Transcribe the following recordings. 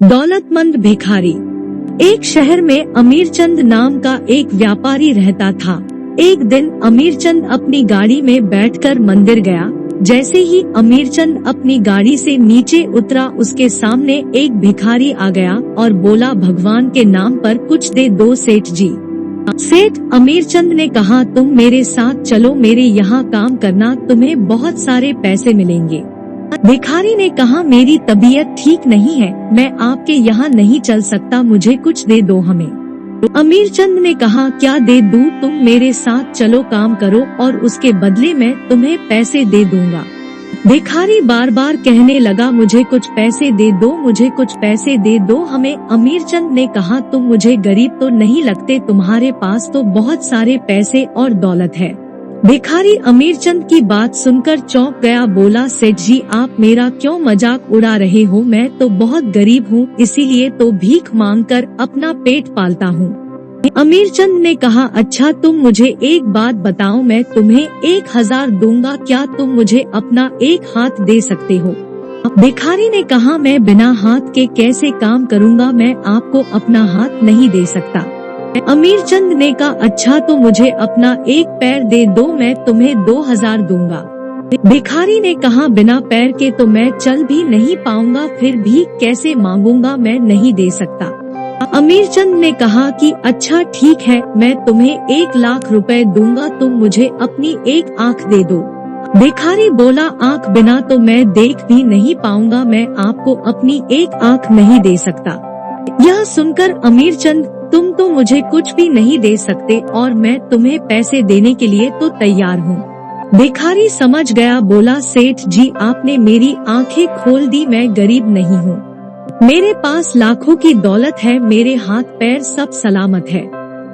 दौलतमंद भिखारी। एक शहर में अमीरचंद नाम का एक व्यापारी रहता था। एक दिन अमीरचंद अपनी गाड़ी में बैठकर मंदिर गया। जैसे ही अमीरचंद अपनी गाड़ी से नीचे उतरा, उसके सामने एक भिखारी आ गया और बोला, भगवान के नाम पर कुछ दे दो सेठ जी। सेठ अमीरचंद ने कहा, तुम मेरे साथ चलो, मेरे यहाँ काम करना, तुम्हें बहुत सारे पैसे मिलेंगे। भिखारी ने कहा, मेरी तबीयत ठीक नहीं है, मैं आपके यहाँ नहीं चल सकता, मुझे कुछ दे दो हमें। अमीरचंद ने कहा, क्या दे दूं, तुम मेरे साथ चलो, काम करो और उसके बदले में तुम्हें पैसे दे दूंगा। भिखारी बार बार कहने लगा, मुझे कुछ पैसे दे दो, मुझे कुछ पैसे दे दो हमें। अमीरचंद ने कहा, तुम मुझे गरीब तो नहीं लगते, तुम्हारे पास तो बहुत सारे पैसे और दौलत है। भिखारी अमीरचंद की बात सुनकर चौंक गया, बोला, सेठ जी आप मेरा क्यों मजाक उड़ा रहे हो, मैं तो बहुत गरीब हूँ, इसीलिए तो भीख मांगकर अपना पेट पालता हूँ। अमीरचंद ने कहा, अच्छा तुम मुझे एक बात बताओ, मैं तुम्हें 1000 दूंगा, क्या तुम मुझे अपना एक हाथ दे सकते हो। भिखारी ने कहा, मैं बिना हाथ के कैसे काम करूँगा, मैं आपको अपना हाथ नहीं दे सकता। अमीरचंद ने कहा, अच्छा तो मुझे अपना एक पैर दे दो, मैं तुम्हें 2000 दूंगा। भिखारी ने कहा, बिना पैर के तो मैं चल भी नहीं पाऊंगा, फिर भी कैसे मांगूंगा, मैं नहीं दे सकता। अमीरचंद ने कहा कि अच्छा ठीक है, मैं तुम्हें 1 लाख रुपए दूंगा, तुम मुझे अपनी एक आँख दे दो। भिखारी बोला, आँख बिना तो मैं देख भी नहीं पाऊंगा, मैं आपको अपनी एक आँख नहीं दे सकता। यह सुनकर अमीरचंद, तुम तो मुझे कुछ भी नहीं दे सकते और मैं तुम्हें पैसे देने के लिए तो तैयार हूँ। भिखारी समझ गया, बोला, सेठ जी आपने मेरी आंखें खोल दी, मैं गरीब नहीं हूँ, मेरे पास लाखों की दौलत है, मेरे हाथ पैर सब सलामत है,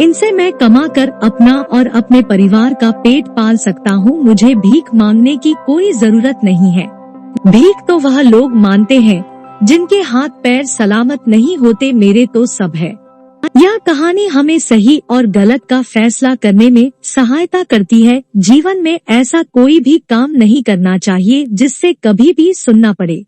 इनसे मैं कमा कर अपना और अपने परिवार का पेट पाल सकता हूँ, मुझे भीख मांगने की कोई जरूरत नहीं है। भीख तो वह लोग मानते हैं जिनके हाथ पैर सलामत नहीं होते, मेरे तो सब है। यह कहानी हमें सही और गलत का फैसला करने में सहायता करती है। जीवन में ऐसा कोई भी काम नहीं करना चाहिए जिससे कभी भी सुनना पड़े।